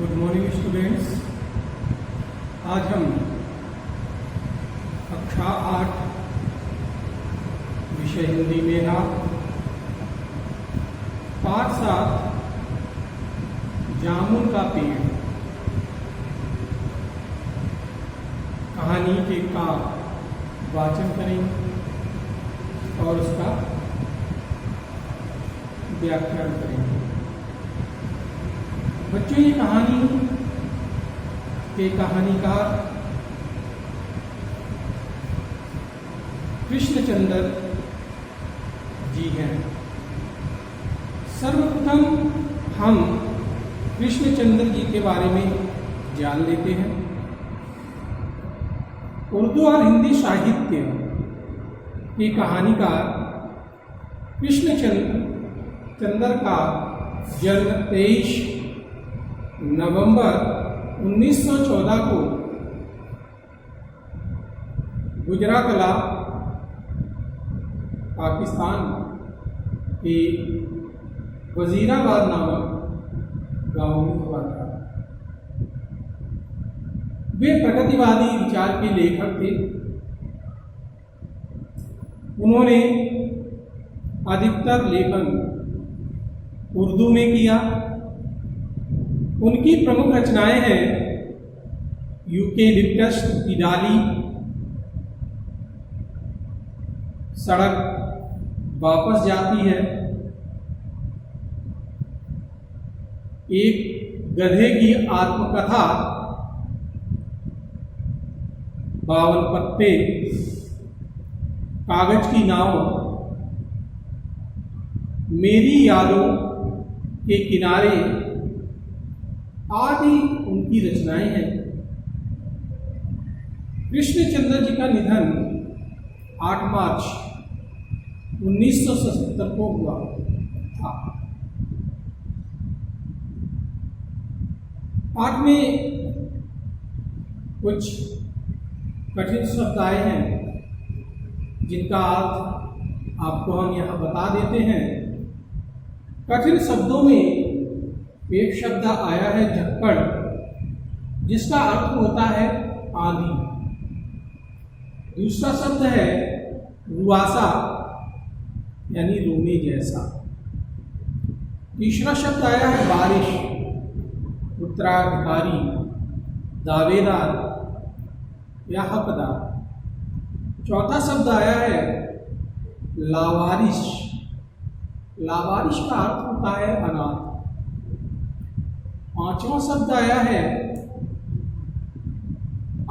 Good morning students. आज हम कक्षा 8 विषय हिंदी में ना पाठ 7 जामुन का पेड़ कहानी के का वाचन करेंगे और उसका व्याख्यान करेंगे। बच्चों, ये कहानी के कहानीकार कृष्णचंद्र जी हैं। सर्वप्रथम हम कृष्णचंद्र जी के बारे में जान लेते हैं। उर्दू और हिंदी साहित्य के कहानीकार कृष्णचंद्र का जन्म 23 नवंबर 1914 को गुजरातला पाकिस्तान के वजीराबाद नामक गांव में हुआ था। वे प्रगतिवादी विचार के लेखक थे। उन्होंने अधिकतर लेखन उर्दू में किया। उनकी प्रमुख रचनाएं हैं यूकेलिप्टस की डाली, सड़क वापस जाती है, एक गधे की आत्मकथा, 52 पत्ते, कागज की नाव, मेरी यादों के किनारे आदि उनकी रचनाएं हैं। कृष्णचंद्र जी का निधन 8 मार्च 1977 को हुआ था। पाठ में कुछ कठिन शब्द आए हैं जिनका अर्थ आपको हम यहाँ बता देते हैं। कठिन शब्दों में एक शब्द आया है झक्कड़, जिसका अर्थ होता है आंधी। दूसरा शब्द है रुआसा, यानी रोने जैसा। तीसरा शब्द आया है बारिश, उत्तराधिकारी, दावेदार या हकदार। चौथा शब्द आया है लावारिश। लावारिश का अर्थ होता है अनाथ। पांचवा शब्द आया है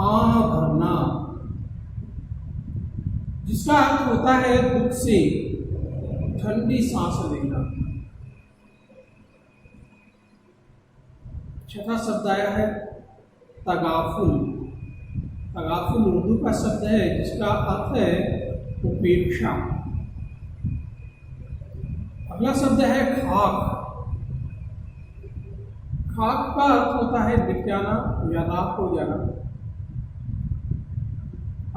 आह भरना, जिसका अर्थ होता है दुख से ठंडी सांस लेना। छठा शब्द आया है तगाफुल। तगाफुल उर्दू का शब्द है जिसका अर्थ है उपेक्षा। अगला शब्द है खाक। खाक का अर्थ होता है मिट जाना या राख हो जाना।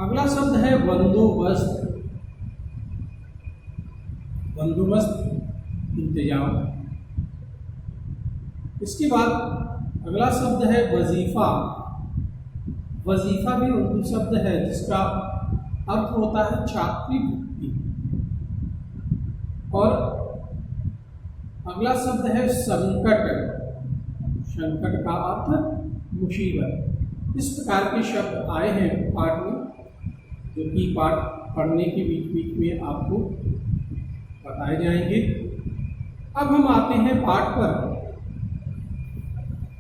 अगला शब्द है बंदोबस्त। बंदोबस्त, इंतजाम। इसके बाद अगला शब्द है वजीफा। वजीफा भी उर्दू शब्द है जिसका अर्थ होता है छात्रवृत्ति। और अगला शब्द है संकट। संकट का अर्थ मुसीबत। इस प्रकार के शब्द आए हैं पाठ में, जो कि पाठ पढ़ने के बीच बीच में आपको बताए जाएंगे। अब हम आते हैं पाठ पर।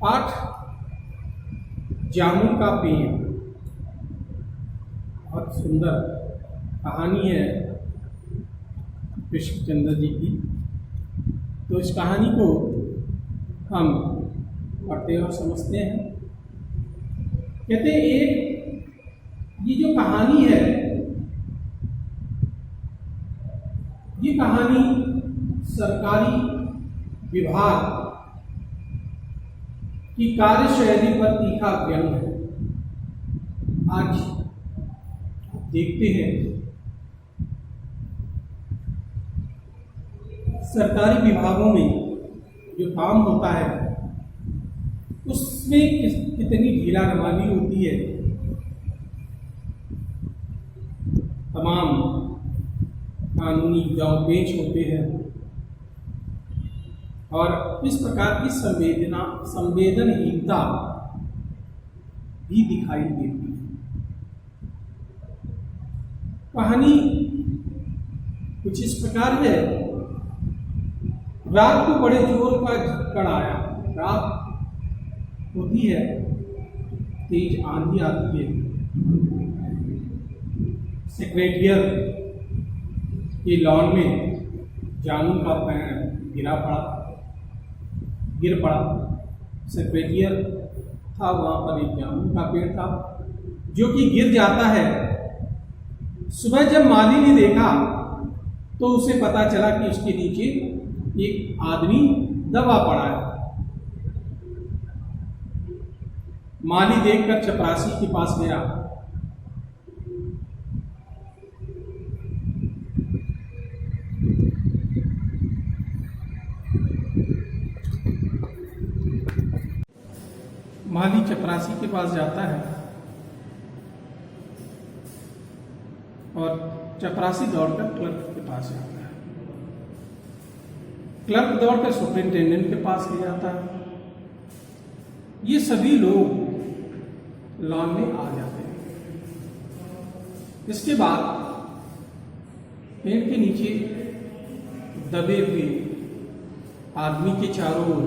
पाठ जामुन का पेड़, बहुत सुंदर कहानी है कृष्णचंद्र जी की। तो इस कहानी को हम पढ़ते और समझते हैं। कहते हैं ये जो कहानी है, ये कहानी सरकारी विभाग की कार्यशैली पर तीखा व्यंग है। आज देखते हैं सरकारी विभागों में जो काम होता है उसमें कितनी ढीला रवानी होती है। तमाम कानूनी दांव पेच होते हैं और इस प्रकार की संवेदनहीनता भी दिखाई देती है। कहानी कुछ इस प्रकार है। रात को बड़े जोर का झक्कड़ आया। रात होती है, तेज आंधी आती है। सेक्रेटरिएट के लॉन में जामुन का पेड़ गिर पड़ा। सेक्रेटरिएट था, वहाँ पर एक जामुन का पेड़ था जो कि गिर जाता है। सुबह जब माली ने देखा तो उसे पता चला कि इसके नीचे एक आदमी दबा पड़ा है। माली देखकर चपरासी के पास गया। माली चपरासी के पास जाता है और चपरासी दौड़कर क्लर्क के पास जाता है। क्लर्क दौड़कर सुपरिंटेंडेंट के पास ले जाता है। ये सभी लोग लॉन में आ जाते हैं। इसके बाद पेड़ के नीचे दबे हुए आदमी के चारों ओर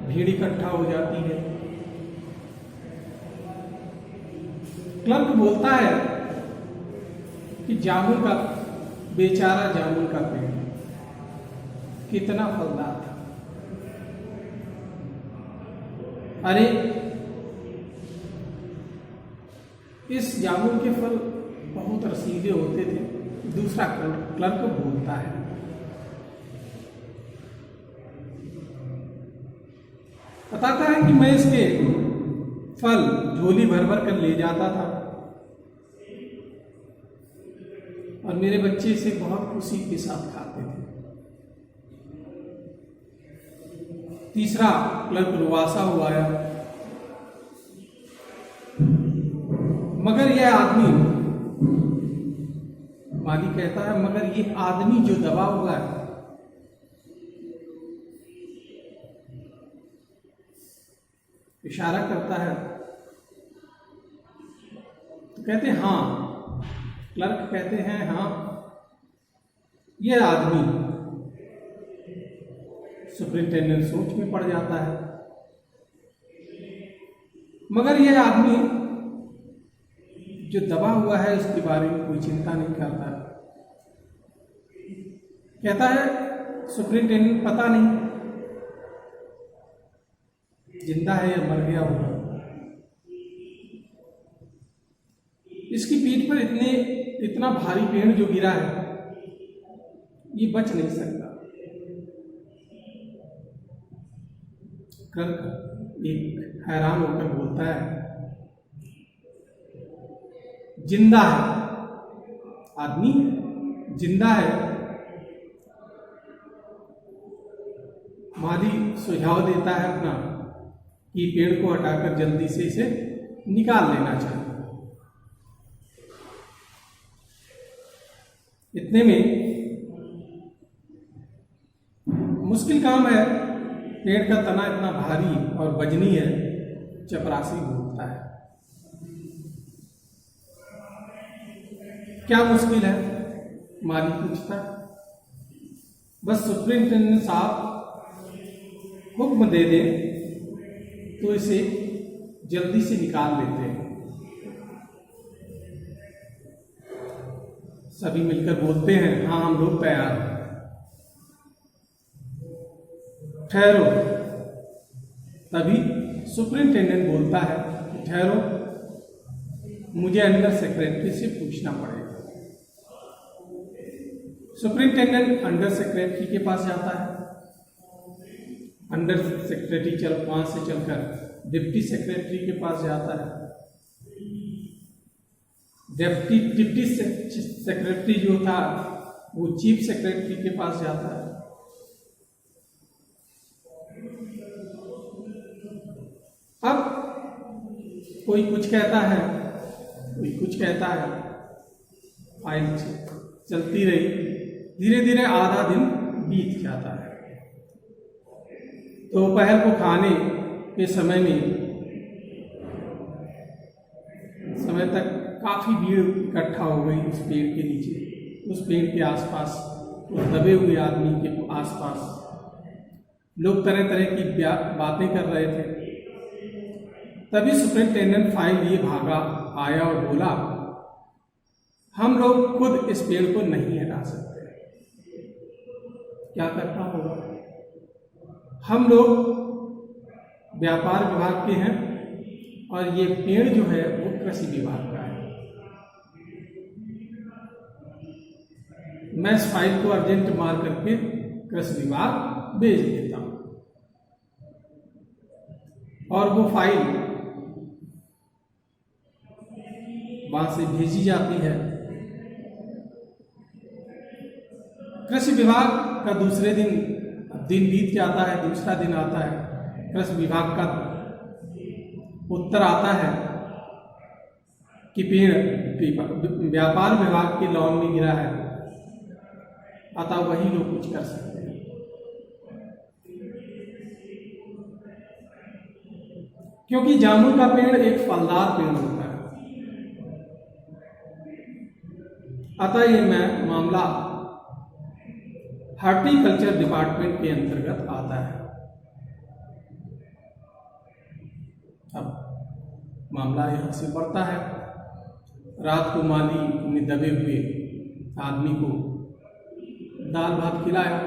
भीड़ इकट्ठा हो जाती है। क्लर्क बोलता है कि जामुन का बेचारा जामुन का पेड़ कितना फलदार था। अरे इस जामुन के फल बहुत रसीले होते थे। दूसरा क्लर्क बोलता है, बताता है कि मैं इसके फल झोली भर भर कर ले जाता था और मेरे बच्चे इसे बहुत खुशी के साथ खाते थे। तीसरा क्लर्क रुआसा हुआ है, मगर यह आदमी, माली कहता है, मगर ये आदमी जो दबा हुआ है इशारा करता है। तो कहते हैं हाँ, क्लर्क कहते हैं हाँ यह आदमी। सुपरिंटेंडेंट सोच में पड़ जाता है, मगर यह आदमी जो दबा हुआ है उसके बारे में कोई चिंता नहीं करता। कहता है सुपरिंटेंडेंट पता नहीं जिंदा है या मर गया होगा। इसकी पीठ पर इतना भारी पेड़ जो गिरा है ये बच नहीं सकता। क्लर्क एक हैरान होकर बोलता है, जिंदा है, आदमी जिंदा है। माली सुझाव देता है अपना कि पेड़ को हटाकर जल्दी से इसे निकाल लेना चाहिए। इतने में मुश्किल काम है, पेड़ का तना इतना भारी और वजनी है। चपरासी बोलता है, क्या मुश्किल है? माली पूछता। बस सुपरिंटेंडेंट साहब हुक्म दे दे तो इसे जल्दी से निकाल लेते हैं। सभी मिलकर बोलते हैं हाँ हम लोग तैयार हैं। ठहरो। तभी सुपरिंटेंडेंट बोलता है, ठहरो, मुझे अंडर सेक्रेटरी से पूछना पड़ेगा। सुपरिंटेंडेंट अंडर सेक्रेटरी के पास जाता है। अंडर सेक्रेटरी वहां से चलकर डिप्टी सेक्रेटरी के पास जाता है। डिप्टी सेक्रेटरी जो था वो चीफ सेक्रेटरी के पास जाता है। कोई कुछ कहता है, कोई कुछ कहता है। फाइल चलती रही, धीरे धीरे आधा दिन बीत जाता है। दोपहर को खाने के समय तक काफ़ी भीड़ इकट्ठा हो गई उस पेड़ के नीचे, उस पेड़ के आसपास, उस दबे हुए आदमी के आसपास। लोग तरह तरह की बातें कर रहे थे। तभी सुपरिंटेंडेंट फाइल लिए भागा आया और बोला, हम लोग खुद इस पेड़ को नहीं हटा सकते, क्या करना होगा? हम लोग व्यापार विभाग के हैं और ये पेड़ जो है वो कृषि विभाग का है। मैं इस फाइल को अर्जेंट मार करके कृषि विभाग भेज देता हूं और वो फाइल वहां से भेजी जाती है। कृषि विभाग का दूसरे दिन बीत जाता है, दूसरा दिन आता है, कृषि विभाग का उत्तर आता है कि पेड़ व्यापार विभाग के लॉन में गिरा है, अतः वही लोग कुछ कर सकते हैं। क्योंकि जामुन का पेड़ एक फलदार पेड़ होता है, अतः ये मामला हॉर्टिकल्चर डिपार्टमेंट के अंतर्गत आता है। अब मामला यहाँ से बढ़ता है। रात को माली अपने दबे हुए आदमी को दाल भात खिलाया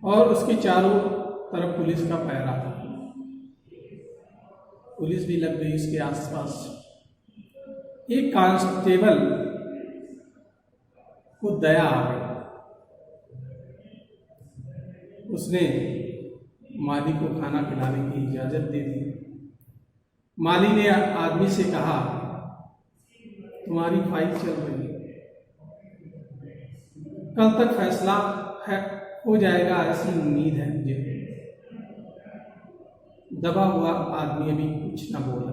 और उसके चारों तरफ पुलिस का पहरा था। पुलिस भी लग गई उसके आसपास। एक कांस्टेबल को दया आ गई, उसने माली को खाना खिलाने की इजाजत दे दी। माली ने आदमी से कहा, तुम्हारी फाइल चल रही है, कल तक फैसला हो जाएगा ऐसी उम्मीद है मुझे। दबा हुआ आदमी अभी कुछ न बोला।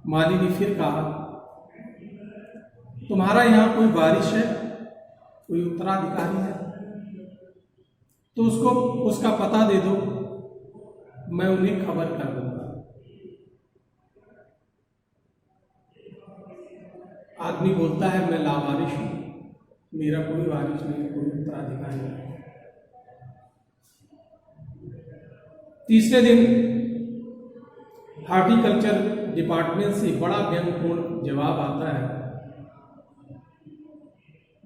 माली ने फिर कहा, तुम्हारा यहाँ कोई वारिस है, कोई उत्तराधिकारी है तो उसका पता दे दो, मैं उन्हें खबर कर दूंगा। आदमी बोलता है, मैं लावारिस हूं, मेरा कोई वारिस नहीं, कोई उत्तराधिकारी नहीं। तीसरे दिन हॉर्टिकल्चर डिपार्टमेंट से बड़ा व्यंगपूर्ण जवाब आता है।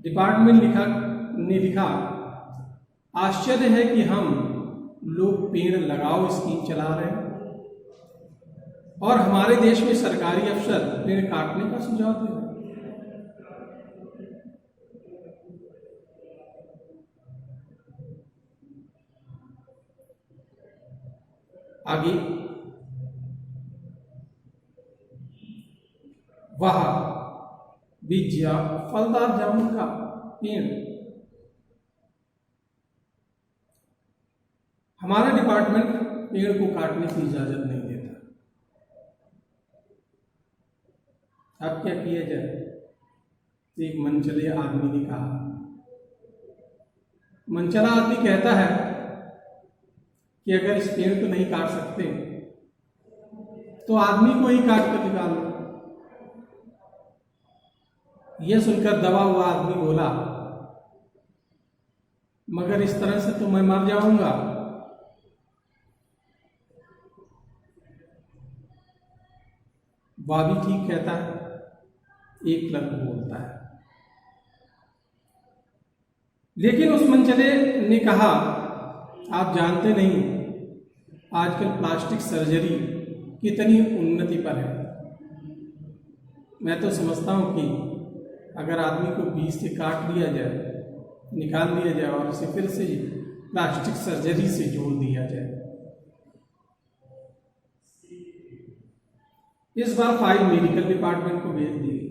डिपार्टमेंट ने लिखा, आश्चर्य है कि हम लोग पेड़ लगाओ स्कीम चला रहे हैं और हमारे देश में सरकारी अफसर पेड़ काटने का सुझाव दे रहे हैं। आगे, वह बीजिया फलदार जामुन का पेड़ हमारा डिपार्टमेंट पेड़ को काटने की इजाजत नहीं देता। अब क्या किया जाए? एक मनचले आदमी ने कहा। मनचला आदमी कहता है कि अगर इस पेड़ को नहीं काट सकते तो आदमी को ही काट कर निकालो। यह सुनकर दबा हुआ आदमी बोला, मगर इस तरह से तो मैं मर जाऊंगा। वह भी ठीक कहता है, एक क्लर्क बोलता है। लेकिन उस मनचले ने कहा, आप जानते नहीं आजकल प्लास्टिक सर्जरी कितनी उन्नति पर है। मैं तो समझता हूं कि अगर आदमी को बीच से काट दिया जाए, निकाल दिया जाए और उसे फिर से प्लास्टिक सर्जरी से जोड़ दिया जाए। इस बार फाइल मेडिकल डिपार्टमेंट को भेज दी गई।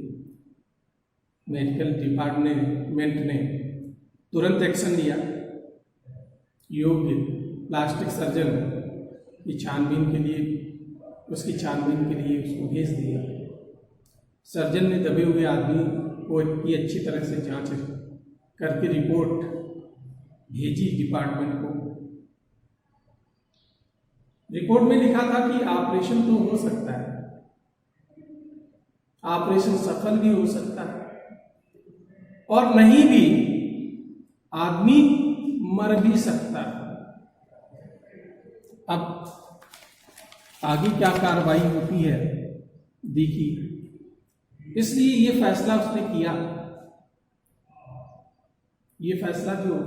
मेडिकल डिपार्टमेंट ने तुरंत एक्शन लिया। योग्य प्लास्टिक सर्जन कि छानबीन के लिए उसको भेज दिया। सर्जन ने दबे हुए आदमी को की अच्छी तरह से जांच करके रिपोर्ट भेजी डिपार्टमेंट को। रिपोर्ट में लिखा था कि ऑपरेशन तो हो सकता है, ऑपरेशन सफल भी हो सकता है, और नहीं भी आदमी मर भी सकता है। अब आगे क्या कार्रवाई होती है देखिए। इसलिए ये फैसला उसने किया, ये फैसला जो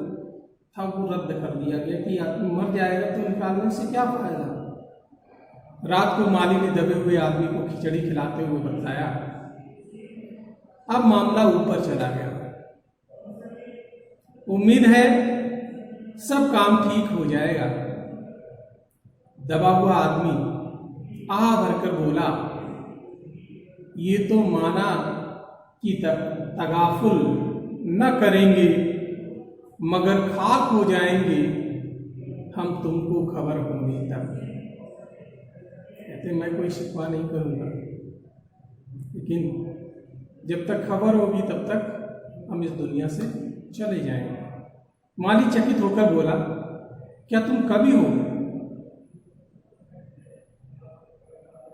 था वो रद्द कर दिया गया कि आदमी मर जाएगा तो निकालने से क्या फायदा। रात को माली ने दबे हुए आदमी को खिचड़ी खिलाते हुए बताया। अब मामला ऊपर चला गया। उम्मीद है सब काम ठीक हो जाएगा। दबा हुआ आदमी आह भरकर बोला, ये तो माना कि तगाफुल न करेंगे मगर खाक हो जाएंगे हम, तुमको खबर होगी तब। कहते मैं कोई शिकवा नहीं करूंगा, लेकिन जब तक खबर होगी तब तक हम इस दुनिया से चले जाएंगे। माली चकित होकर बोला, क्या तुम कवि हो?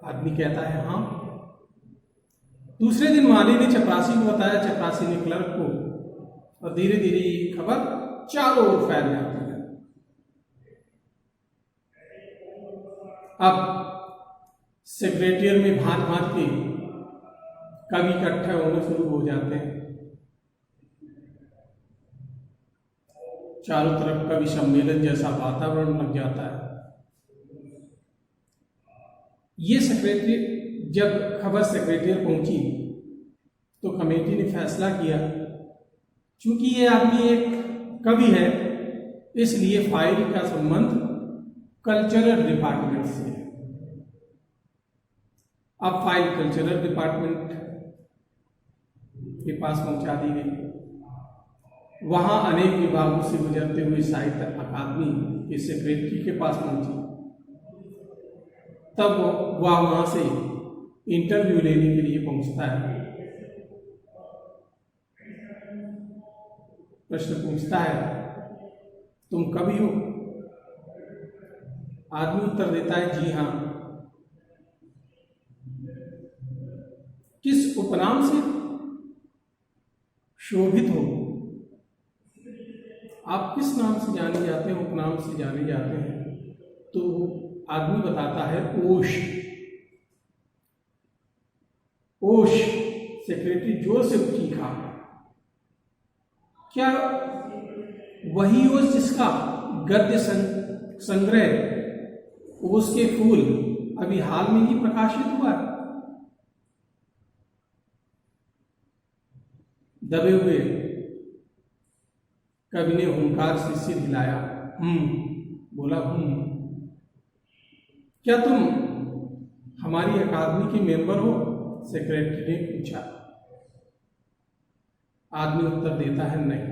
आदमी कहता है हाँ। दूसरे दिन माली ने चपरासी को बताया, चपरासी ने क्लर्क को, और धीरे धीरे ये खबर चारों ओर फैल जाती है। अब सेक्रेटरिएट में भांत भांत के कवि इकट्ठे होने शुरू हो जाते हैं। चारों तरफ कवि सम्मेलन जैसा वातावरण लग जाता है। ये सेक्रेटरी जब खबर सेक्रेटरिएट पहुंची तो कमेटी ने फैसला किया, चूंकि ये आदमी एक कवि है इसलिए फाइल का संबंध कल्चरल डिपार्टमेंट से है। अब फाइल कल्चरल डिपार्टमेंट के पास पहुंचा दी गई। वहां अनेक विभागों से गुजरते हुए साहित्य अकादमी के सेक्रेटरी के पास पहुंची। तब वह वहां से इंटरव्यू लेने के लिए पहुंचता है। प्रश्न पूछता है, तुम कवि हो? आदमी उत्तर देता है, जी हां। किस उपनाम से शोभित हो? आप किस नाम से जाने जाते हैं? उपनाम से जाने जाते हैं। तो आदमी बताता है, ओश। ओश। सेक्रेटरी जोर से चीखा, क्या वही ओश जिसका गद्य संग्रह ओश के फूल अभी हाल में ही प्रकाशित हुआ? दबे हुए कवि ने हुंकार से सिर हिलाया। बोला क्या तुम हमारी अकादमी के मेंबर हो? सेक्रेटरी ने पूछा। आदमी उत्तर देता है, नहीं।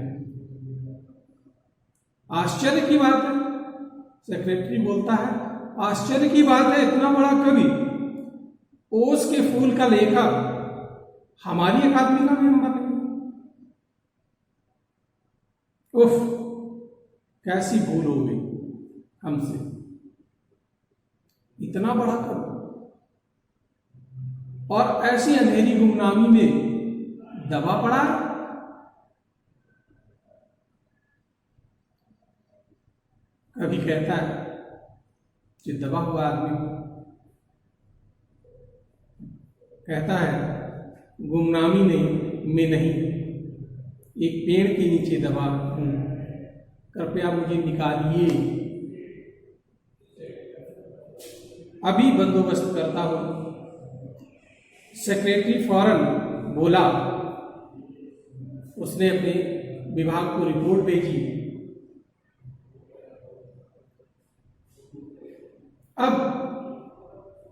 आश्चर्य की बात है, सेक्रेटरी बोलता है, आश्चर्य की बात है, इतना बड़ा कवि, ओस के फूल का लेखक हमारी अकादमी का मेंबर है। उफ, कैसी भूल हो गई हमसे, इतना बड़ा कवि और ऐसी अंधेरी गुमनामी में दबा पड़ा। कभी कहता है कि दबा हुआ आदमी कहता है, गुमनामी में नहीं, एक पेड़ के नीचे दबा हूं, कृपया मुझे निकालिए, अभी बंदोबस्त करता हूं। सेक्रेटरी फौरन बोला। उसने अपने विभाग को रिपोर्ट भेजी। अब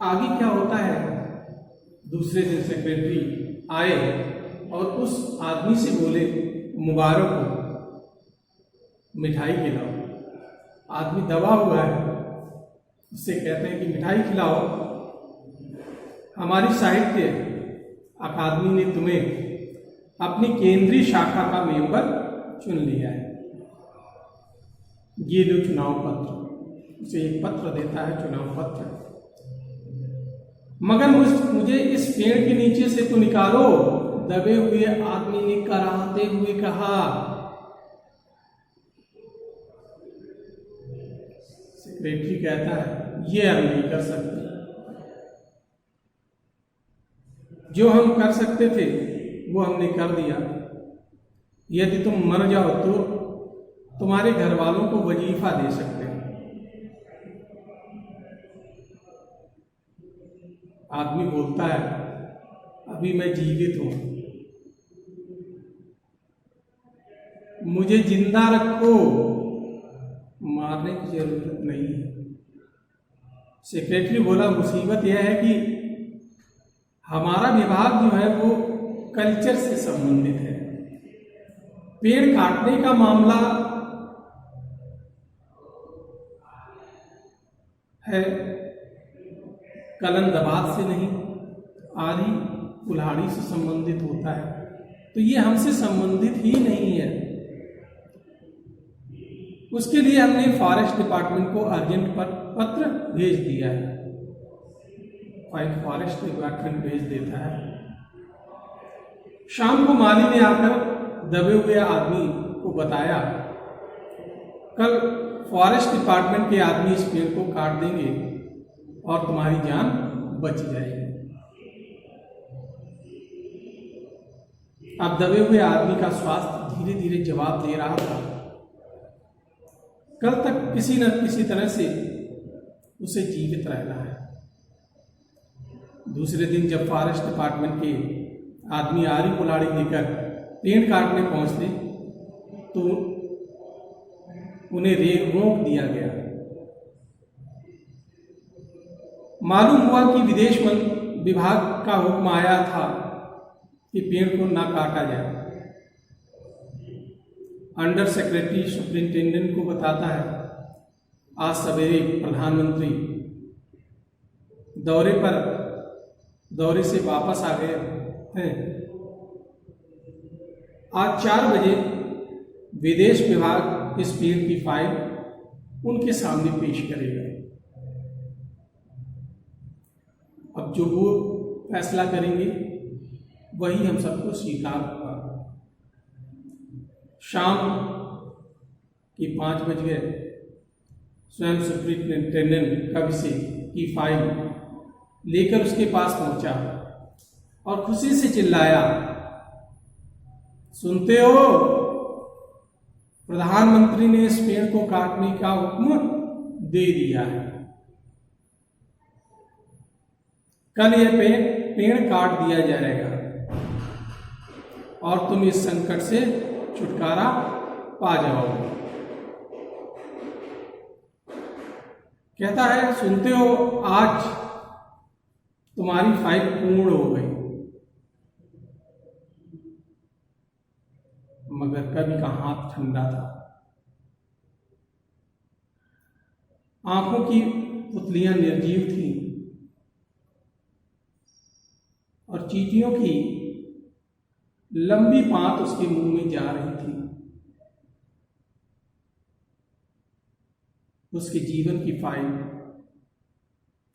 आगे क्या होता है? दूसरे दिन सेक्रेटरी आए और उस आदमी से बोले, मुबारक हो, मिठाई खिलाओ। आदमी दबा हुआ है, उससे कहते हैं कि मिठाई खिलाओ, हमारी साहित्य अकादमी ने तुम्हें अपनी केंद्रीय शाखा का मेंबर चुन लिया है, ये लो चुनाव पत्र। उसे एक पत्र देता है, चुनाव पत्र। मगर मुझे इस पेड़ के नीचे से तो निकालो, दबे हुए आदमी ने कराहते हुए कहा। सेक्रेटरी कहता है ये हम नहीं कर सकते, जो हम कर सकते थे वो हमने कर दिया। यदि तुम मर जाओ तो तुम्हारे घर वालों को वजीफा दे सकते हैं। आदमी बोलता है अभी मैं जीवित हूं, मुझे जिंदा रखो, मारने की जरूरत नहीं है। सेक्रेटरी बोला मुसीबत यह है कि हमारा विभाग जो है वो कल्चर से संबंधित है, पेड़ काटने का मामला है कलंदबाज से नहीं, आधी कुल्हाड़ी से संबंधित होता है, तो ये हमसे संबंधित ही नहीं है। उसके लिए हमने फॉरेस्ट डिपार्टमेंट को अर्जेंट पर पत्र भेज दिया है। फॉरेस्ट डिपार्टमेंट भेज देता है। शाम को माली ने आकर दबे हुए आदमी को बताया कल फॉरेस्ट डिपार्टमेंट के आदमी इस पेड़ को काट देंगे और तुम्हारी जान बच जाएगी। अब दबे हुए आदमी का स्वास्थ्य धीरे धीरे जवाब दे रहा था। कल तक किसी न किसी तरह से उसे जीवित रहना है। दूसरे दिन जब फॉरेस्ट डिपार्टमेंट के आदमी आरी कुल्हाड़ी लेकर पेड़ काटने पहुंचते तो उन्हें रोक दिया गया। मालूम हुआ कि विदेश विभाग का हुक्म आया था कि पेड़ को ना काटा जाए। अंडर सेक्रेटरी सुपरिंटेंडेंट को बताता है आज सवेरे प्रधानमंत्री दौरे से वापस आ गए हैं। आज 4 बजे विदेश विभाग इस पेड़ की फाइल उनके सामने पेश करेगा। अब जो वो फैसला करेंगे वही हम सबको स्वीकार होगा। शाम के 5 बज गए। स्वयं सुपरिंटेंडेंट कवि की फाइल लेकर उसके पास पहुंचा और खुशी से चिल्लाया, सुनते हो, प्रधानमंत्री ने इस पेड़ को काटने का हुक्म दे दिया है। कल यह पेड़ काट दिया जाएगा और तुम इस संकट से छुटकारा पा जाओगे। कहता है सुनते हो, आज तुम्हारी फाइल पूर्ण हो गई। मगर कवि का हाथ ठंडा था। आंखों की पुतलियां निर्जीव थीं और चींटियों की लंबी पांत उसके मुंह में जा रही थी। उसके जीवन की फाइल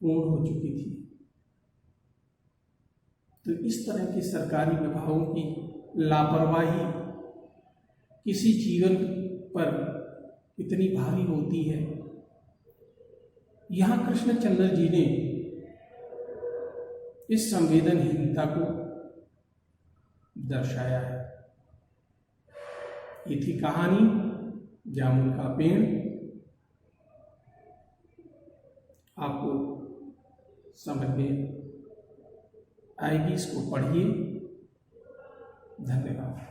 पूर्ण हो चुकी थी। तो इस तरह के सरकारी विभागों की लापरवाही किसी जीवन पर कितनी भारी होती है, यहाँ कृष्णचंद्र जी ने इस संवेदनहीनता को दर्शाया है। ये थी कहानी जामुन का पेड़। आपको समझ में आएगी, इसको पढ़िए। धन्यवाद।